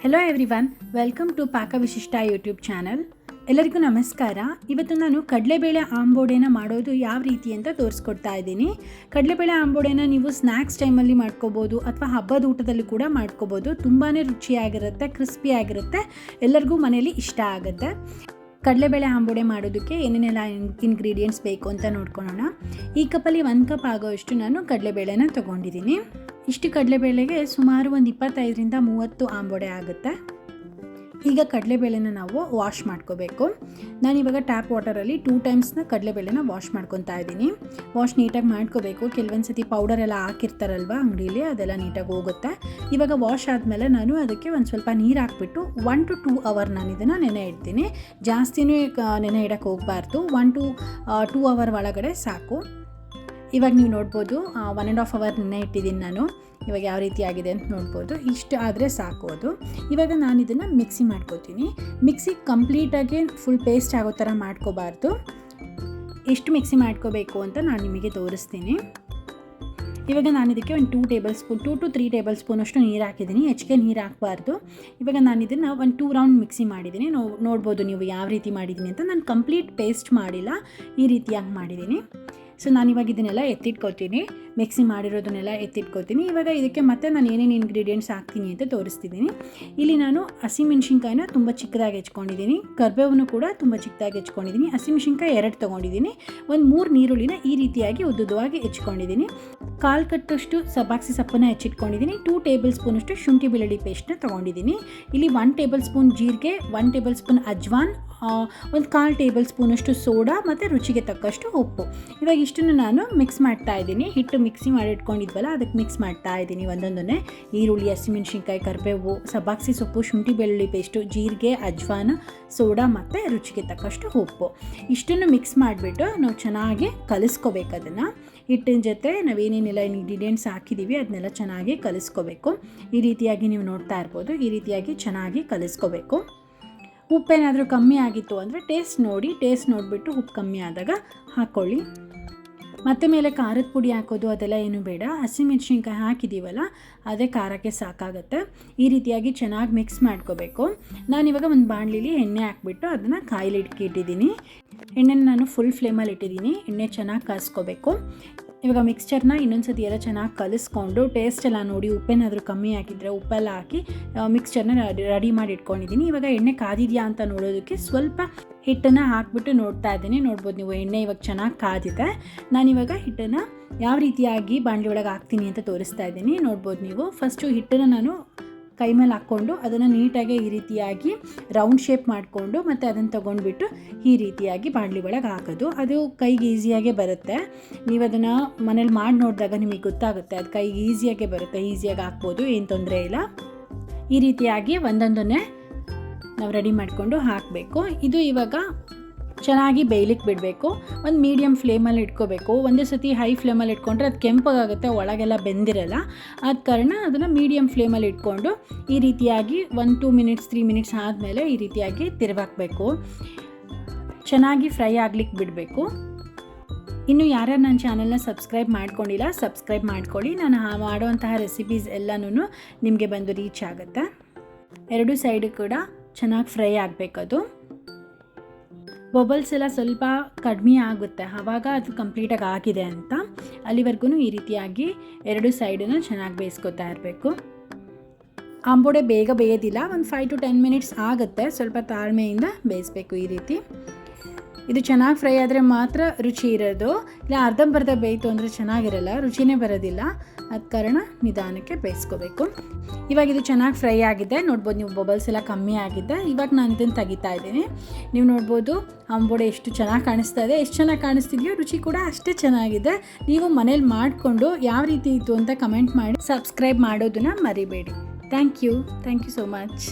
Hello everyone, welcome to ಪಾಕ ವಿಶಿಷ್ಟ YouTube channel. ಎಲ್ಲರಿಗೂ ನಮಸ್ಕಾರ. ಇವತ್ತು ನಾನು ಕಡಲೆಬೇಳೆ ಆಂಬೋಡೆನ ಮಾಡೋದು ಯಾವ ರೀತಿ ಅಂತ ತೋರಿಸ್ಕೊಡ್ತಾ ಇದ್ದೀನಿ. ಕಡಲೆಬೇಳೆ ಆಂಬೋಡೆನ ನೀವು ಸ್ನ್ಯಾಕ್ಸ್ ಟೈಮಲ್ಲಿ ಮಾಡ್ಕೋಬೋದು ಅಥವಾ ಹಬ್ಬದ ಊಟದಲ್ಲಿ ಕೂಡ ಮಾಡ್ಕೋಬೋದು. ತುಂಬಾ ರುಚಿಯಾಗಿರುತ್ತೆ, ಕ್ರಿಸ್ಪಿಯಾಗಿರುತ್ತೆ, ಎಲ್ಲರಿಗೂ ಮನೆಯಲ್ಲಿ ಇಷ್ಟ ಆಗುತ್ತೆ. ಕಡಲೆಬೇಳೆ ಆಂಬೋಡೆ ಮಾಡೋದಕ್ಕೆ ಏನೇನೆಲ್ಲ ಇಂಗ್ರೀಡಿಯೆಂಟ್ಸ್ ಬೇಕು ಅಂತ ನೋಡ್ಕೊಳ್ಳೋಣ. ಈ ಕಪ್ಪಲ್ಲಿ 1 ಕಪ್ ಆಗೋಷ್ಟು ನಾನು ಕಡಲೆಬೇಳೆನ ತೊಗೊಂಡಿದ್ದೀನಿ. ಇಷ್ಟು ಕಡಲೆಬೇಳೆಗೆ ಸುಮಾರು ಒಂದು 25ರಿಂದ 30 ಆಂಬೋಡೆ ಆಗುತ್ತೆ. ಈಗ ಕಡಲೆಬೇಳೆನ ನಾವು ವಾಶ್ ಮಾಡ್ಕೋಬೇಕು. ನಾನಿವಾಗ ಟ್ಯಾಪ್ ವಾಟರಲ್ಲಿ 2 ಟೈಮ್ಸ್ನ ಕಡಲೆಬೇಳೆನ ವಾಶ್ ಮಾಡ್ಕೊತಾ ಇದ್ದೀನಿ. ವಾಶ್ ನೀಟಾಗಿ ಮಾಡ್ಕೋಬೇಕು. ಕೆಲವೊಂದು ಸತಿ ಪೌಡರ್ ಎಲ್ಲ ಹಾಕಿರ್ತಾರಲ್ವ ಅಂಗಡೀಲಿ, ಅದೆಲ್ಲ ನೀಟಾಗಿ ಹೋಗುತ್ತೆ. ಇವಾಗ ವಾಶ್ ಆದಮೇಲೆ ನಾನು ಅದಕ್ಕೆ ಒಂದು ಸ್ವಲ್ಪ ನೀರು ಹಾಕ್ಬಿಟ್ಟು 1 to 2 ಅವರ್ ನಾನು ಇದನ್ನು ನೆನೆ ಇಡ್ತೀನಿ. ಜಾಸ್ತಿನೂ ನೆನೆ ಇಡೋಕ್ಕೆ ಹೋಗಬಾರ್ದು. 1 to 2 ಅವರ್ ಒಳಗಡೆ ಸಾಕು. ಇವಾಗ ನೀವು ನೋಡ್ಬೋದು 1.5 ಅವರ್ ನೆನೆ ಇಟ್ಟಿದ್ದೀನಿ ನಾನು. ಇವಾಗ ಯಾವ ರೀತಿ ಆಗಿದೆ ಅಂತ ನೋಡ್ಬೋದು. ಇಷ್ಟು ಆದರೆ ಸಾಕು ಅದು. ಇವಾಗ ನಾನು ಇದನ್ನು ಮಿಕ್ಸಿ ಮಾಡ್ಕೋತೀನಿ. ಮಿಕ್ಸಿ ಕಂಪ್ಲೀಟಾಗಿ ಫುಲ್ ಪೇಸ್ಟ್ ಆಗೋ ಥರ ಮಾಡ್ಕೋಬಾರ್ದು. ಎಷ್ಟು ಮಿಕ್ಸಿ ಮಾಡ್ಕೋಬೇಕು ಅಂತ ನಾನು ನಿಮಗೆ ತೋರಿಸ್ತೀನಿ. ಇವಾಗ ನಾನು ಇದಕ್ಕೆ ಒಂದು 2 to 3 ಟೇಬಲ್ ಸ್ಪೂನ್ ಅಷ್ಟು ನೀರು ಹಾಕಿದ್ದೀನಿ. ಹೆಚ್ಚಿಗೆ ನೀರು ಹಾಕಬಾರ್ದು. ಇವಾಗ ನಾನು ಇದನ್ನು ಒಂದು 2 ರೌಂಡ್ ಮಿಕ್ಸಿ ಮಾಡಿದ್ದೀನಿ. ನೋಡ್ಬೋದು ನೀವು ಯಾವ ರೀತಿ ಮಾಡಿದ್ದೀನಿ ಅಂತ. ನಾನು ಕಂಪ್ಲೀಟ್ ಪೇಸ್ಟ್ ಮಾಡಿಲ್ಲ, ಈ ರೀತಿಯಾಗಿ ಮಾಡಿದ್ದೀನಿ. ಸೊ ನಾನಿವಾಗ ಇದನ್ನೆಲ್ಲ ಎತ್ತಿಟ್ಕೋತೀನಿ. ಮಿಕ್ಸಿ ಮಾಡಿರೋದನ್ನೆಲ್ಲ ಎತ್ತಿಟ್ಕೋತೀನಿ. ಇವಾಗ ಇದಕ್ಕೆ ಮತ್ತೆ ನಾನು ಏನೇನು ಇಂಗ್ರೀಡಿಯೆಂಟ್ಸ್ ಹಾಕ್ತೀನಿ ಅಂತ ತೋರಿಸ್ತಿದ್ದೀನಿ. ಇಲ್ಲಿ ನಾನು ಹಸಿಮೆಣ್ಸಿನ್ಕಾಯಿನ ತುಂಬ ಚಿಕ್ಕದಾಗಿ ಹೆಚ್ಕೊಂಡಿದ್ದೀನಿ. ಕರಿಬೇವನ್ನು ಕೂಡ ತುಂಬ ಚಿಕ್ಕದಾಗಿ ಹೆಚ್ಕೊಂಡಿದ್ದೀನಿ. ಹಸಿಮೆಣ್ಸಿನ್ಕಾಯಿ 2 ತೊಗೊಂಡಿದ್ದೀನಿ. ಒಂದು 3 ನೀರುಳ್ಳಿನ ಈ ರೀತಿಯಾಗಿ ಉದ್ದುದ್ದವಾಗಿ ಹೆಚ್ಕೊಂಡಿದ್ದೀನಿ. 1/4 ಕಟ್ಟಷ್ಟು ಸಬ್ಬಾಕ್ಸಿ ಸೊಪ್ಪನ್ನು ಹೆಚ್ಚಿಟ್ಕೊಂಡಿದ್ದೀನಿ. 2 ಟೇಬಲ್ ಸ್ಪೂನಷ್ಟು ಶುಂಠಿ ಬೆಳ್ಳುಳ್ಳಿ ಪೇಸ್ಟ್ನ ತೊಗೊಂಡಿದ್ದೀನಿ. ಇಲ್ಲಿ 1 ಟೇಬಲ್ ಸ್ಪೂನ್ ಜೀರಿಗೆ, 1 ಟೇಬಲ್ ಸ್ಪೂನ್ ಅಜ್ವಾನ್, ಒಂದು 1/4 ಟೇಬಲ್ ಸ್ಪೂನಷ್ಟು ಸೋಡಾ ಮತ್ತು ರುಚಿಗೆ ತಕ್ಕಷ್ಟು ಉಪ್ಪು. ಇವಾಗ ಇಷ್ಟನ್ನು ನಾನು ಮಿಕ್ಸ್ ಮಾಡ್ತಾ ಇದ್ದೀನಿ. ಹಿಟ್ಟು ಮಿಕ್ಸಿ ಮಾಡಿ ಇಟ್ಕೊಂಡಿದ್ವಲ್ಲ, ಅದಕ್ಕೆ ಮಿಕ್ಸ್ ಮಾಡ್ತಾ ಇದ್ದೀನಿ ಒಂದೊಂದನ್ನೇ. ಈರುಳ್ಳಿ, ಹಸಿಮೆಣ್ಸಿನ್ಕಾಯಿ, ಕರಿಬೇವು, ಸಬ್ಬಾಕ್ಸಿ ಸೊಪ್ಪು, ಶುಂಠಿ ಬೆಳ್ಳುಳ್ಳಿ ಪೇಸ್ಟು, ಜೀರಿಗೆ, ಅಜ್ವಾನ, ಸೋಡಾ ಮತ್ತು ರುಚಿಗೆ ತಕ್ಕಷ್ಟು ಉಪ್ಪು. ಇಷ್ಟನ್ನು ಮಿಕ್ಸ್ ಮಾಡಿಬಿಟ್ಟು ನಾವು ಚೆನ್ನಾಗಿ ಕಲಿಸ್ಕೋಬೇಕು. ಅದನ್ನು ಹಿಟ್ಟಿನ ಜೊತೆ ನಾವೇನೇನೆಲ್ಲ ಇಂಗ್ರೀಡಿಯೆಂಟ್ಸ್ ಹಾಕಿದ್ದೀವಿ ಅದನ್ನೆಲ್ಲ ಚೆನ್ನಾಗಿ ಕಲಿಸ್ಕೋಬೇಕು. ಈ ರೀತಿಯಾಗಿ ನೀವು ನೋಡ್ತಾ ಇರ್ಬೋದು. ಈ ರೀತಿಯಾಗಿ ಚೆನ್ನಾಗಿ ಕಲಿಸ್ಕೋಬೇಕು. ಉಪ್ಪೇನಾದರೂ ಕಮ್ಮಿ ಆಗಿತ್ತು ಅಂದರೆ ಟೇಸ್ಟ್ ನೋಡಿಬಿಟ್ಟು ಉಪ್ಪು ಕಮ್ಮಿ ಆದಾಗ ಹಾಕ್ಕೊಳ್ಳಿ. ಮತ್ತು ಮೇಲೆ ಖಾರದ ಪುಡಿ ಹಾಕೋದು ಅದೆಲ್ಲ ಏನೂ ಬೇಡ. ಹಸಿಮೆಣ್ಸಿನ್ಕಾಯಿ ಹಾಕಿದ್ದೀವಲ್ಲ, ಅದೇ ಖಾರಕ್ಕೆ ಸಾಕಾಗುತ್ತೆ. ಈ ರೀತಿಯಾಗಿ ಚೆನ್ನಾಗಿ ಮಿಕ್ಸ್ ಮಾಡ್ಕೋಬೇಕು. ನಾನಿವಾಗ ಒಂದು ಬಾಣಲಿಲಿ ಎಣ್ಣೆ ಹಾಕ್ಬಿಟ್ಟು ಅದನ್ನು ಇಟ್ಟಿದ್ದೀನಿ. ಎಣ್ಣೆನ ನಾನು ಫುಲ್ ಫ್ಲೇಮಲ್ಲಿ ಇಟ್ಟಿದ್ದೀನಿ. ಎಣ್ಣೆ ಚೆನ್ನಾಗಿ ಕಾಯಿಸ್ಕೋಬೇಕು. ಇವಾಗ ಮಿಕ್ಸ್ಚರ್ನ ಇನ್ನೊಂದು ಸತಿ ಎಲ್ಲ ಚೆನ್ನಾಗಿ ಕಲಿಸ್ಕೊಂಡು ಟೇಸ್ಟ್ ಎಲ್ಲ ನೋಡಿ, ಉಪ್ಪೇನಾದರೂ ಕಮ್ಮಿ ಹಾಕಿದರೆ ಉಪ್ಪೆಲ್ಲ ಹಾಕಿ ಮಿಕ್ಸ್ಚರ್ನ ರೆಡಿ ಮಾಡಿ ಇಟ್ಕೊಂಡಿದ್ದೀನಿ. ಇವಾಗ ಎಣ್ಣೆ ಕಾದಿದೆಯಾ ಅಂತ ನೋಡೋದಕ್ಕೆ ಸ್ವಲ್ಪ ಹಿಟ್ಟನ್ನು ಹಾಕ್ಬಿಟ್ಟು ನೋಡ್ತಾ ಇದ್ದೀನಿ. ನೋಡ್ಬೋದು ನೀವು, ಎಣ್ಣೆ ಇವಾಗ ಚೆನ್ನಾಗಿ ಕಾದಿದೆ. ನಾನಿವಾಗ ಹಿಟ್ಟನ್ನು ಯಾವ ರೀತಿಯಾಗಿ ಬಾಣಲಿ ಒಳಗೆ ಹಾಕ್ತೀನಿ ಅಂತ ತೋರಿಸ್ತಾ ಇದ್ದೀನಿ. ನೋಡ್ಬೋದು ನೀವು. ಫಸ್ಟು ಹಿಟ್ಟನ್ನು ನಾನು ಕೈ ಮೇಲೆ ಹಾಕ್ಕೊಂಡು ಅದನ್ನು ನೀಟಾಗಿ ಈ ರೀತಿಯಾಗಿ ರೌಂಡ್ ಶೇಪ್ ಮಾಡಿಕೊಂಡು ಮತ್ತು ಅದನ್ನು ತೊಗೊಂಡ್ಬಿಟ್ಟು ಈ ರೀತಿಯಾಗಿ ಬಾಣಲಿ ಒಳಗೆ ಹಾಕೋದು. ಅದು ಕೈಗೆ ಈಸಿಯಾಗೇ ಬರುತ್ತೆ. ನೀವು ಅದನ್ನು ಮನೇಲಿ ಮಾಡಿ ನೋಡಿದಾಗ ನಿಮಗೆ ಗೊತ್ತಾಗುತ್ತೆ. ಅದು ಕೈಗೆ ಈಸಿಯಾಗೇ ಬರುತ್ತೆ. ಈಸಿಯಾಗಿ ಹಾಕ್ಬೋದು, ಏನು ತೊಂದರೆ ಇಲ್ಲ. ಈ ರೀತಿಯಾಗಿ ಒಂದೊಂದನ್ನೇ ನಾವು ರೆಡಿ ಮಾಡಿಕೊಂಡು ಹಾಕಬೇಕು. ಇದು ಇವಾಗ ಚೆನ್ನಾಗಿ ಬೇಯಲಿಕ್ಕೆ ಬಿಡಬೇಕು. ಒಂದು ಮೀಡಿಯಮ್ ಫ್ಲೇಮಲ್ಲಿ ಇಟ್ಕೋಬೇಕು. ಒಂದೇ ಸತಿ ಹೈ ಫ್ಲೇಮಲ್ಲಿ ಇಟ್ಕೊಂಡ್ರೆ ಅದು ಕೆಂಪಾಗುತ್ತೆ, ಒಳಗೆಲ್ಲ ಬೆಂದಿರಲ್ಲ. ಆದ ಕಾರಣ ಅದನ್ನು ಮೀಡಿಯಮ್ ಫ್ಲೇಮಲ್ಲಿ ಇಟ್ಕೊಂಡು ಈ ರೀತಿಯಾಗಿ 1-2 ಮಿನಿಟ್ಸ್ 3 ಮಿನಿಟ್ಸ್ ಆದಮೇಲೆ ಈ ರೀತಿಯಾಗಿ ತಿರುವಾಕಬೇಕು. ಚೆನ್ನಾಗಿ ಫ್ರೈ ಆಗ್ಲಿಕ್ಕೆ ಬಿಡಬೇಕು. ಇನ್ನು ಯಾರ್ಯಾರು ನನ್ನ ಚಾನಲ್ನ ಸಬ್ಸ್ಕ್ರೈಬ್ ಮಾಡ್ಕೊಂಡಿಲ್ಲ, ಸಬ್ಸ್ಕ್ರೈಬ್ ಮಾಡ್ಕೊಳ್ಳಿ. ನಾನು ಮಾಡುವಂತಹ ರೆಸಿಪೀಸ್ ಎಲ್ಲನೂ ನಿಮಗೆ ಬಂದು ರೀಚ್ ಆಗುತ್ತೆ. 2 ಸೈಡು ಕೂಡ ಚೆನ್ನಾಗಿ ಫ್ರೈ ಆಗಬೇಕದು. ಬಬಲ್ಸ್ ಎಲ್ಲ ಸ್ವಲ್ಪ ಕಡಿಮೆ ಆಗುತ್ತೆ, ಆವಾಗ ಅದು ಕಂಪ್ಲೀಟಾಗಿ ಆಗಿದೆ ಅಂತ. ಅಲ್ಲಿವರೆಗೂ ಈ ರೀತಿಯಾಗಿ 2 ಸೈಡನ್ನು ಚೆನ್ನಾಗಿ ಬೇಯಿಸ್ಕೊತಾ ಇರಬೇಕು. ಆಂಬೋಡೆ ಬೇಗ ಬೇಯೋದಿಲ್ಲ, ಒಂದು 5 to 10 ಮಿನಿಟ್ಸ್ ಆಗುತ್ತೆ. ಸ್ವಲ್ಪ ತಾಳ್ಮೆಯಿಂದ ಬೇಯಿಸ್ಬೇಕು. ಈ ರೀತಿ ಇದು ಚೆನ್ನಾಗಿ ಫ್ರೈ ಆದರೆ ಮಾತ್ರ ರುಚಿ ಇರೋದು. ಇಲ್ಲ ಅರ್ಧಂಬರ್ಧ ಬೇಯಿತು ಅಂದರೆ ಚೆನ್ನಾಗಿರಲ್ಲ, ರುಚಿನೇ ಬರೋದಿಲ್ಲ. ಅದ ಕಾರಣ ನಿಧಾನಕ್ಕೆ ಬೇಯಿಸ್ಕೋಬೇಕು. ಇವಾಗ ಇದು ಚೆನ್ನಾಗಿ ಫ್ರೈ ಆಗಿದೆ. ನೋಡ್ಬೋದು ನೀವು, ಬಬಲ್ಸ್ ಎಲ್ಲ ಕಮ್ಮಿ ಆಗಿದೆ. ಇವಾಗ ನಾನು ಇದನ್ನು ತೆಗಿತಾ ಇದ್ದೀನಿ. ನೀವು ನೋಡ್ಬೋದು ಆಂಬೋಡೆ ಎಷ್ಟು ಚೆನ್ನಾಗಿ ಕಾಣಿಸ್ತಾ ಇದೆ. ಎಷ್ಟು ಚೆನ್ನಾಗಿ ಕಾಣಿಸ್ತಿದೆಯೋ ರುಚಿ ಕೂಡ ಅಷ್ಟೇ ಚೆನ್ನಾಗಿದೆ. ನೀವು ಮನೇಲಿ ಮಾಡಿಕೊಂಡು ಯಾವ ರೀತಿ ಇತ್ತು ಅಂತ ಕಮೆಂಟ್ ಮಾಡಿ. ಸಬ್ಸ್ಕ್ರೈಬ್ ಮಾಡೋದನ್ನು ಮರಿಬೇಡಿ. Thank you so much.